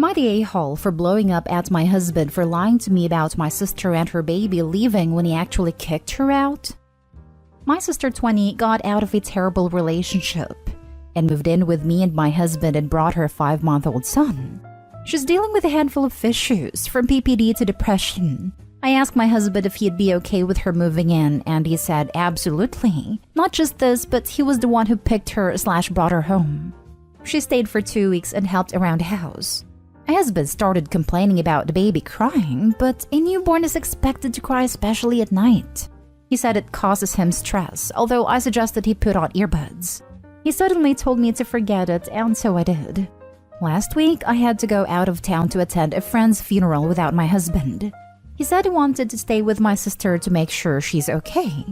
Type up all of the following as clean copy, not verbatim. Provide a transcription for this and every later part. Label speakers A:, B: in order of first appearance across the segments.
A: Am I the a-hole for blowing up at my husband for lying to me about my sister and her baby leaving when he actually kicked her out? My sister 20 got out of a terrible relationship and moved in with me and my husband and brought her 5-month-old son. She's dealing with a handful of issues, from PPD to depression. I asked my husband if he'd be okay with her moving in, and he said absolutely. Not just this, but he was the one who picked her/brought her home. She stayed for 2 weeks and helped around the house. My husband started complaining about the baby crying, but a newborn is expected to cry especially at night. He said it causes him stress, although I suggested he put on earbuds. He suddenly told me to forget it, and so I did. Last week, I had to go out of town to attend a friend's funeral without my husband. He said he wanted to stay with my sister to make sure she's okay.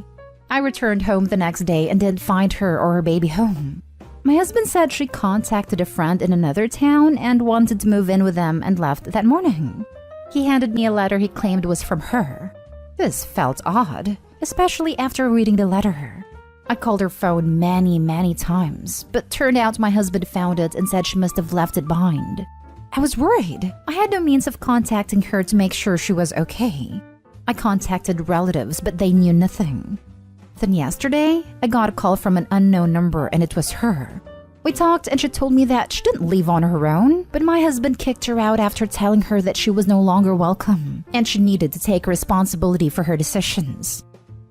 A: I returned home the next day and didn't find her or her baby home. My husband said she contacted a friend in another town and wanted to move in with them and left that morning. He handed me a letter he claimed was from her. This felt odd, especially after reading the letter. I called her phone many times, but turned out my husband found it and said she must have left it behind. I was worried. I had no means of contacting her to make sure she was okay. I contacted relatives, but they knew nothing. Then yesterday, I got a call from an unknown number and it was her. We talked and she told me that she didn't leave on her own, but my husband kicked her out after telling her that she was no longer welcome and she needed to take responsibility for her decisions.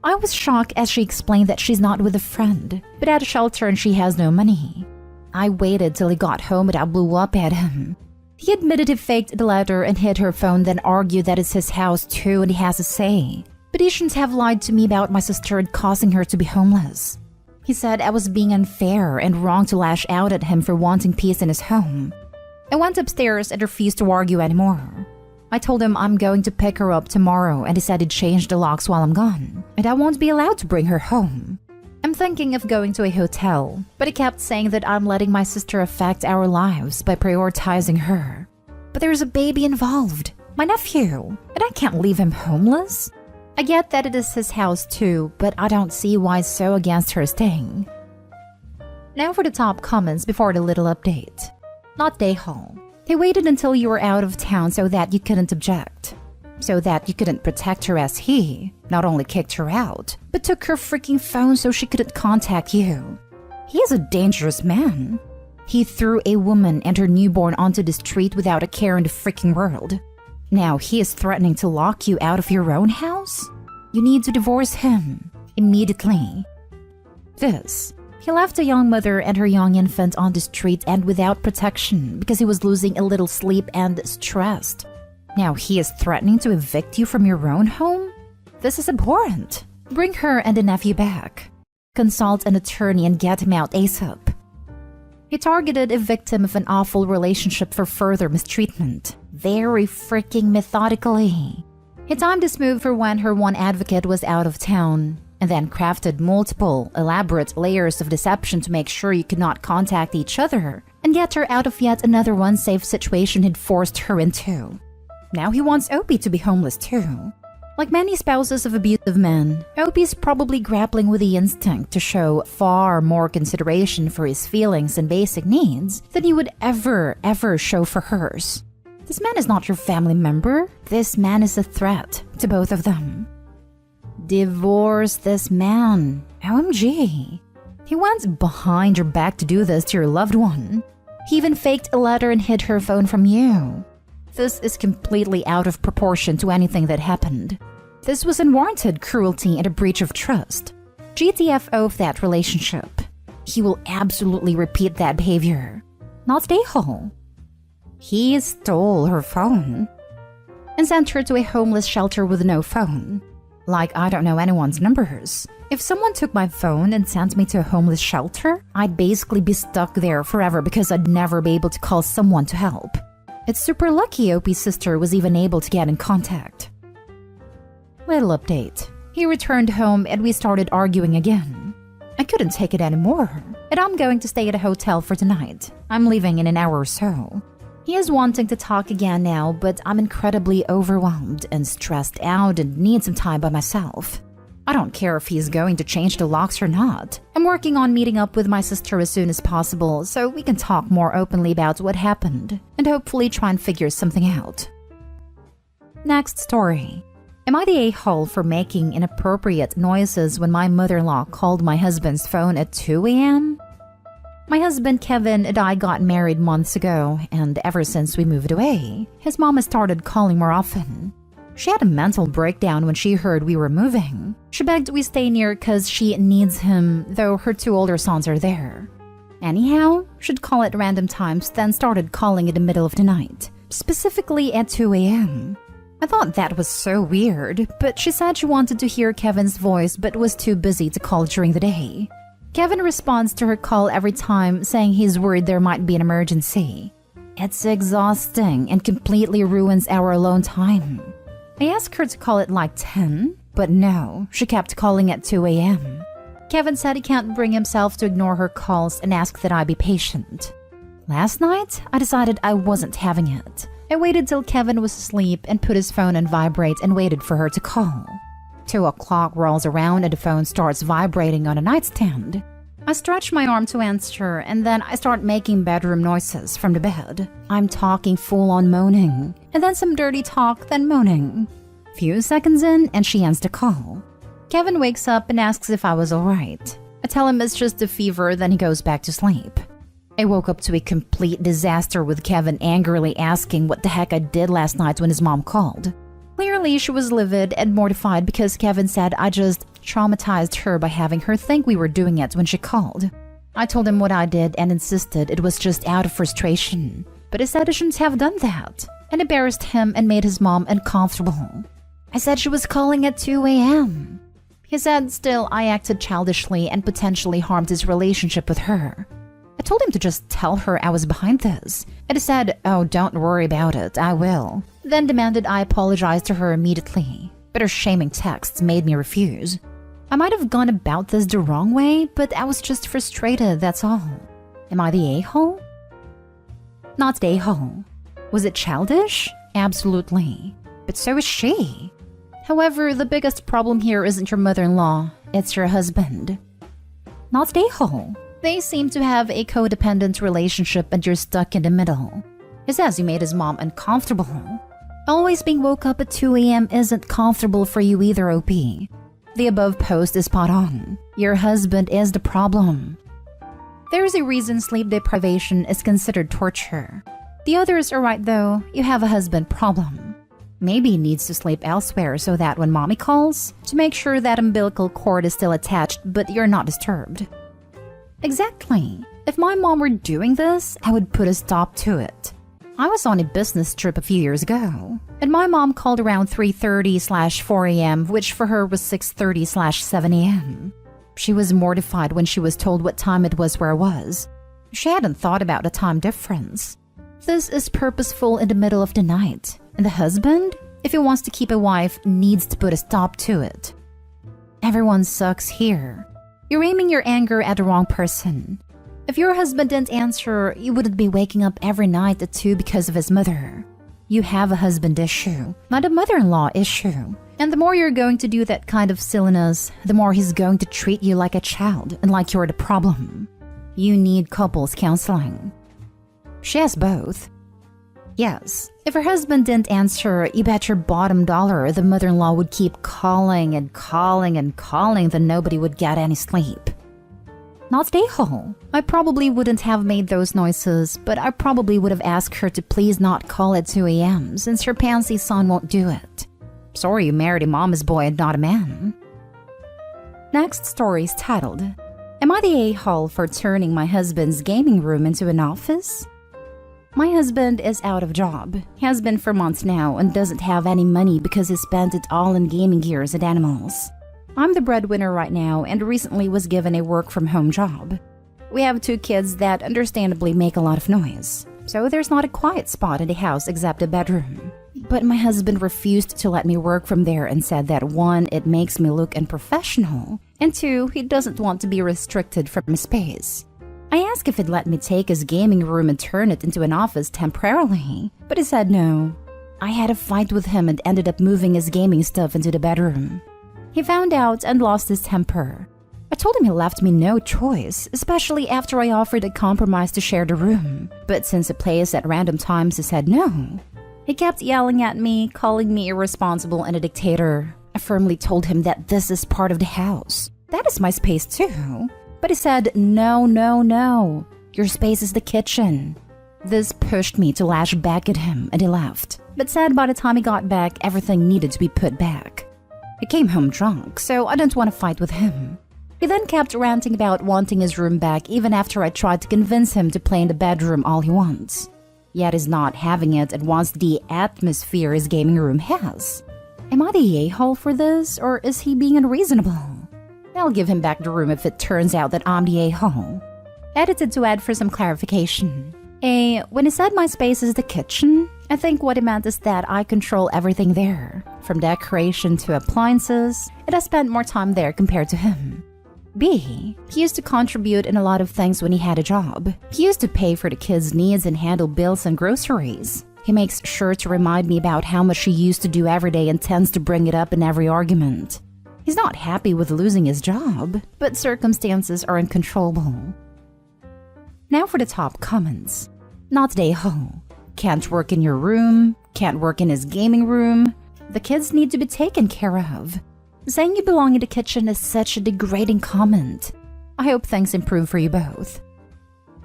A: I was shocked as she explained that she's not with a friend, but at a shelter and she has no money. I waited till he got home and I blew up at him. He admitted he faked the letter and hid her phone, then argued that it's his house too and he has a say. But he shouldn't have lied to me about my sister and causing her to be homeless. He said I was being unfair and wrong to lash out at him for wanting peace in his home. I went upstairs and refused to argue anymore. I told him I'm going to pick her up tomorrow and he said he'd change the locks while I'm gone, and I won't be allowed to bring her home. I'm thinking of going to a hotel, but he kept saying that I'm letting my sister affect our lives by prioritizing her. But there's a baby involved, my nephew, and I can't leave him homeless. I get that it is his house too, but I don't see why he's so against her staying. Now for the top comments before the little update. Not day hall. They waited until you were out of town so that you couldn't object. So that you couldn't protect her, as he not only kicked her out, but took her freaking phone so she couldn't contact you. He is a dangerous man. He threw a woman and her newborn onto the street without a care in the freaking world. Now he is threatening to lock you out of your own house? You need to divorce him immediately. He left a young mother and her young infant on the street and without protection because he was losing a little sleep and stressed. Now he is threatening to evict you from your own home? This is abhorrent. Bring her and the nephew back. Consult an attorney and get him out ASAP. He targeted a victim of an awful relationship for further mistreatment. Very freaking methodically. He timed this move for when her one advocate was out of town, and then crafted multiple, elaborate layers of deception to make sure you could not contact each other and get her out of yet another unsafe situation he'd forced her into. Now he wants Opie to be homeless too. Like many spouses of abusive men, Opie's probably grappling with the instinct to show far more consideration for his feelings and basic needs than he would ever show for hers. This man is not your family member. This man is a threat to both of them. Divorce this man. OMG. He went behind your back to do this to your loved one. He even faked a letter and hid her phone from you. This is completely out of proportion to anything that happened. This was unwarranted cruelty and a breach of trust. GTFO of that relationship. He will absolutely repeat that behavior. Not stay home. He stole her phone and sent her to a homeless shelter with no phone. Like I don't know anyone's numbers. If someone took my phone and sent me to a homeless shelter, I'd basically be stuck there forever because I'd never be able to call someone to help. It's super lucky Opie's sister was even able to get in contact. Little update. He returned home and we started arguing again. I couldn't take it anymore, and I'm going to stay at a hotel for tonight. I'm leaving in an hour or so. He is wanting to talk again now, but I'm incredibly overwhelmed and stressed out and need some time by myself. I don't care if he's going to change the locks or not. I'm working on meeting up with my sister as soon as possible so we can talk more openly about what happened and hopefully try and figure something out. Next story. Am I the a-hole for making inappropriate noises when my mother-in-law called my husband's phone at 2 a.m.? My husband Kevin and I got married months ago, and ever since we moved away, his mom has started calling more often. She had a mental breakdown when she heard we were moving. She begged we stay near because she needs him, though her 2 older sons are there. Anyhow, she'd call at random times, then started calling in the middle of the night, specifically at 2 a.m. I thought that was so weird, but she said she wanted to hear Kevin's voice but was too busy to call during the day. Kevin responds to her call every time, saying he's worried there might be an emergency. It's exhausting and completely ruins our alone time. I asked her to call at like 10, but no, she kept calling at 2 a.m. Kevin said he can't bring himself to ignore her calls and asked that I be patient. Last night, I decided I wasn't having it. I waited till Kevin was asleep and put his phone on vibrate and waited for her to call. 2 o'clock rolls around and the phone starts vibrating on a nightstand. I stretch my arm to answer and then I start making bedroom noises from the bed. I'm talking full-on moaning, and then some dirty talk, then moaning. Few seconds in and she ends the call. Kevin wakes up and asks if I was alright. I tell him it's just a fever, then he goes back to sleep. I woke up to a complete disaster with Kevin angrily asking what the heck I did last night when his mom called. Clearly, she was livid and mortified because Kevin said I just traumatized her by having her think we were doing it when she called. I told him what I did and insisted it was just out of frustration, but he said I shouldn't have done that and embarrassed him and made his mom uncomfortable. I said she was calling at 2 a.m. He said still I acted childishly and potentially harmed his relationship with her. I told him to just tell her I was behind this, and he said, "Oh, don't worry about it, I will." Then demanded I apologize to her immediately, but her shaming texts made me refuse. I might have gone about this the wrong way, but I was just frustrated, that's all. Am I the a-hole? Not the a-hole. Was it childish? Absolutely. But so is she. However, the biggest problem here isn't your mother-in-law, it's your husband. Not the a-hole. They seem to have a codependent relationship and you're stuck in the middle. He says he made his mom uncomfortable. Always being woke up at 2 a.m. isn't comfortable for you either, OP. The above post is spot on. Your husband is the problem. There's a reason sleep deprivation is considered torture. The others are right though, you have a husband problem. Maybe he needs to sleep elsewhere so that when mommy calls, to make sure that umbilical cord is still attached but you're not disturbed. Exactly. If my mom were doing this, I would put a stop to it. I was on a business trip a few years ago, and my mom called around 3:30/4 a.m., which for her was 6:30/7 a.m. She was mortified when she was told what time it was where I was. She hadn't thought about the time difference. This is purposeful in the middle of the night, and the husband, if he wants to keep a wife, needs to put a stop to it. Everyone sucks here. You're aiming your anger at the wrong person. If your husband didn't answer, you wouldn't be waking up every night at 2 because of his mother. You have a husband issue, not a mother-in-law issue. And the more you're going to do that kind of silliness, the more he's going to treat you like a child and like you're the problem. You need couples counseling. She has both. Yes, if her husband didn't answer, you bet your bottom dollar the mother-in-law would keep calling and calling and calling, then nobody would get any sleep. Not stay home. I probably wouldn't have made those noises, but I probably would have asked her to please not call at 2 a.m. since her pansy son won't do it. Sorry you married a mama's boy and not a man. Next story is titled, Am I the a-hole for turning my husband's gaming room into an office? My husband is out of job. He has been for months now and doesn't have any money because he spent it all on gaming gears and animals. I'm the breadwinner right now and recently was given a work-from-home job. We have 2 kids that understandably make a lot of noise, so there's not a quiet spot in the house except a bedroom. But my husband refused to let me work from there and said that 1, it makes me look unprofessional, and 2, he doesn't want to be restricted from his space. I asked if he'd let me take his gaming room and turn it into an office temporarily, but he said no. I had a fight with him and ended up moving his gaming stuff into the bedroom. He found out and lost his temper. I told him he left me no choice, especially after I offered a compromise to share the room. But since it plays at random times, he said no. He kept yelling at me, calling me irresponsible and a dictator. I firmly told him that this is part of the house. That is my space too. But he said, no, no, no. Your space is the kitchen. This pushed me to lash back at him and he left. But said by the time he got back, everything needed to be put back. He came home drunk, so I didn't want to fight with him. He then kept ranting about wanting his room back even after I tried to convince him to play in the bedroom all he wants. Yet he's not having it and wants the atmosphere his gaming room has. Am I the a-hole for this, or is he being unreasonable? I'll give him back the room if it turns out that I'm the a-hole. Edited to add for some clarification. When he said my space is the kitchen, I think what he meant is that I control everything there. From decoration to appliances, and I spent more time there compared to him. B. He used to contribute in a lot of things when he had a job. He used to pay for the kids' needs and handle bills and groceries. He makes sure to remind me about how much he used to do every day and tends to bring it up in every argument. He's not happy with losing his job, but circumstances are uncontrollable. Now for the top comments. Not the a-hole. Can't work in your room. Can't work in his gaming room. The kids need to be taken care of. Saying you belong in the kitchen is such a degrading comment. I hope things improve for you both.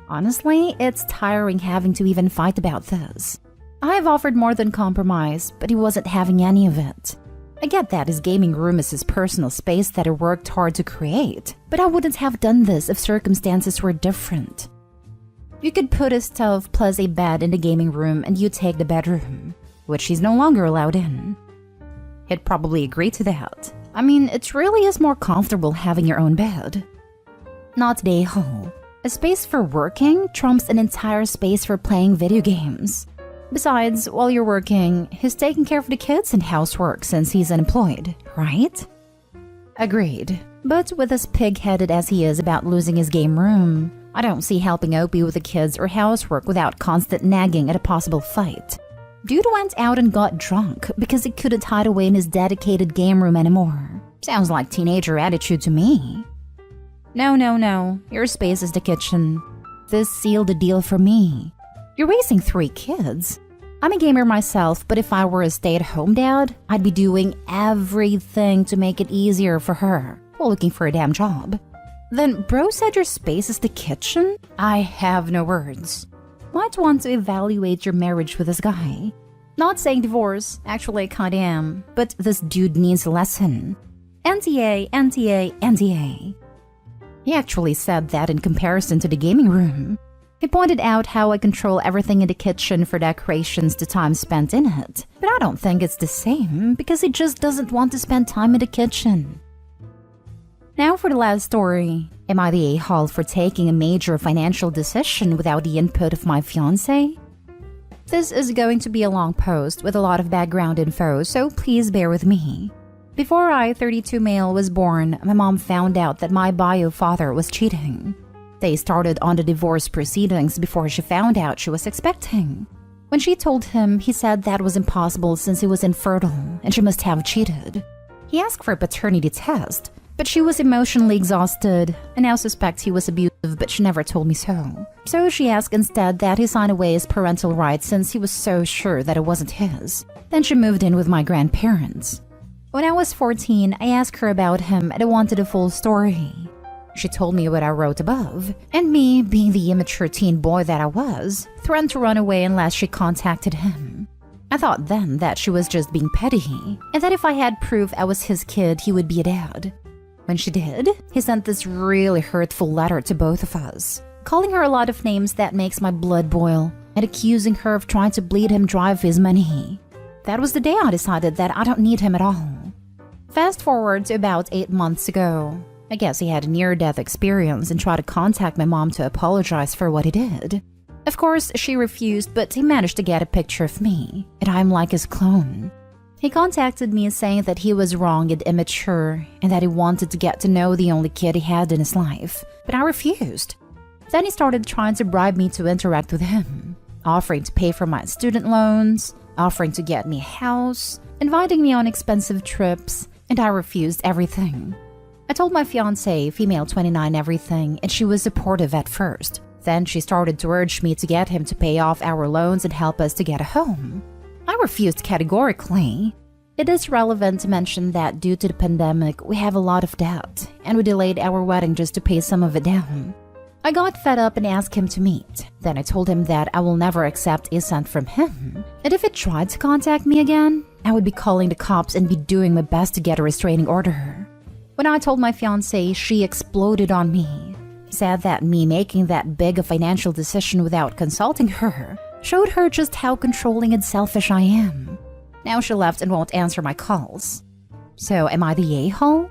A: Honestly, it's tiring having to even fight about this. I have offered more than compromise, but he wasn't having any of it. I get that his gaming room is his personal space that he worked hard to create, but I wouldn't have done this if circumstances were different. You could put his stove plus a bed in the gaming room and you take the bedroom, which he's no longer allowed in. He'd probably agree to that. I mean, it really is more comfortable having your own bed. Not the a-hole. A space for working trumps an entire space for playing video games. Besides, while you're working, he's taking care of the kids and housework since he's unemployed, right? Agreed. But with as pig-headed as he is about losing his game room, I don't see helping Opie with the kids or housework without constant nagging at a possible fight. Dude went out and got drunk because he couldn't hide away in his dedicated game room anymore. Sounds like teenager attitude to me. No, no, no. Your space is the kitchen. This sealed the deal for me. You're raising 3 kids. I'm a gamer myself, but if I were a stay-at-home dad, I'd be doing everything to make it easier for her while looking for a damn job. Then bro said your space is the kitchen? I have no words. Might want to evaluate your marriage with this guy. Not saying divorce, actually I kinda am, but this dude needs a lesson. NTA, NTA, NTA. He actually said that in comparison to the gaming room. He pointed out how I control everything in the kitchen for decorations to time spent in it, but I don't think it's the same because he just doesn't want to spend time in the kitchen. Now for the last story. Am I the a-hole for taking a major financial decision without the input of my fiancé? This is going to be a long post with a lot of background info, so please bear with me. Before I, 32 male, was born, my mom found out that my bio father was cheating. They started on the divorce proceedings before she found out she was expecting. When she told him, he said that was impossible since he was infertile and she must have cheated. He asked for a paternity test, but she was emotionally exhausted. I now suspect he was abusive, but she never told me so. So she asked instead that he sign away his parental rights since he was so sure that it wasn't his. Then she moved in with my grandparents. When I was 14, I asked her about him and I wanted a full story. She told me what I wrote above, and me, being the immature teen boy that I was, threatened to run away unless she contacted him. I thought then that she was just being petty, and that if I had proof I was his kid, he would be a dad. When she did, he sent this really hurtful letter to both of us, calling her a lot of names that makes my blood boil, and accusing her of trying to bleed him dry of his money. That was the day I decided that I don't need him at all. Fast forward to about 8 months ago. I guess he had a near-death experience and tried to contact my mom to apologize for what he did. Of course, she refused, but he managed to get a picture of me, and I'm like his clone. He contacted me saying that he was wrong and immature, and that he wanted to get to know the only kid he had in his life, but I refused. Then he started trying to bribe me to interact with him, offering to pay for my student loans, offering to get me a house, inviting me on expensive trips, and I refused everything. I told my fiancé, female 29, everything, and she was supportive at first. Then she started to urge me to get him to pay off our loans and help us to get a home. I refused categorically. It is relevant to mention that due to the pandemic, we have a lot of debt, and we delayed our wedding just to pay some of it down. I got fed up and asked him to meet. Then I told him that I will never accept a cent from him, and if he tried to contact me again, I would be calling the cops and be doing my best to get a restraining order. When I told my fiancée, she exploded on me. Said that me making that big a financial decision without consulting her showed her just how controlling and selfish I am. Now she left and won't answer my calls. So am I the a-hole?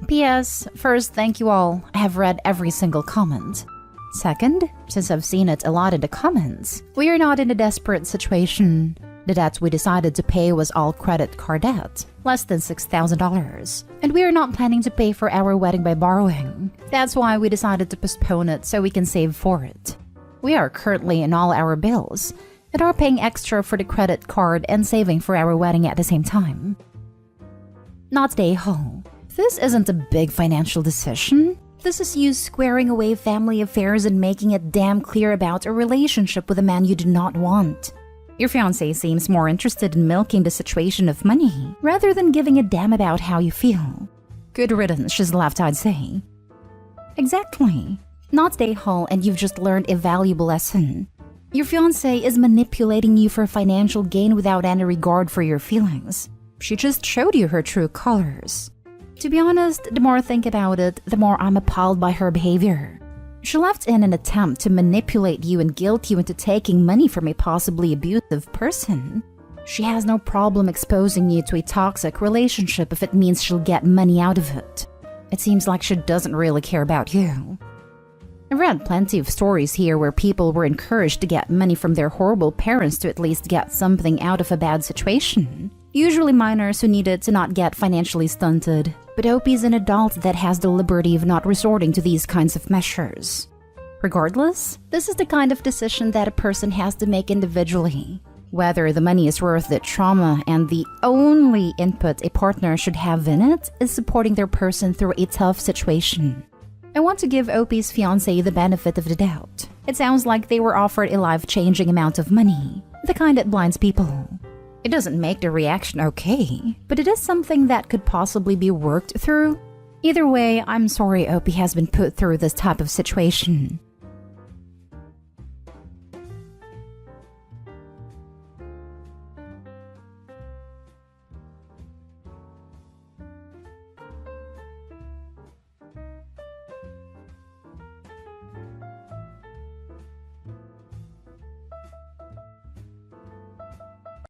A: P.S. First, thank you all. I have read every single comment. Second, since I've seen it a lot in the comments, we are not in a desperate situation. The debt we decided to pay was all credit card debt, less than $6,000, and we are not planning to pay for our wedding by borrowing. That's why we decided to postpone it so we can save for it. We are currently in all our bills and are paying extra for the credit card and saving for our wedding at the same time. Not day-ho. This isn't a big financial decision. This is you squaring away family affairs and making it damn clear about a relationship with a man you do not want. Your fiancé seems more interested in milking the situation of money rather than giving a damn about how you feel. Good riddance, she's left, I'd say. Exactly. Not day-ho, and you've just learned a valuable lesson. Your fiancé is manipulating you for financial gain without any regard for your feelings. She just showed you her true colors. To be honest, the more I think about it, the more I'm appalled by her behavior. She left in an attempt to manipulate you and guilt you into taking money from a possibly abusive person. She has no problem exposing you to a toxic relationship if it means she'll get money out of it. It seems like she doesn't really care about you. I've read plenty of stories here where people were encouraged to get money from their horrible parents to at least get something out of a bad situation. Usually minors who needed to not get financially stunted, but Opie's an adult that has the liberty of not resorting to these kinds of measures. Regardless, this is the kind of decision that a person has to make individually. Whether the money is worth the trauma, and the only input a partner should have in it is supporting their person through a tough situation. I want to give Opie's fiancé the benefit of the doubt. It sounds like they were offered a life-changing amount of money, the kind that blinds people. It doesn't make the reaction okay, but it is something that could possibly be worked through. Either way, I'm sorry Opie has been put through this type of situation.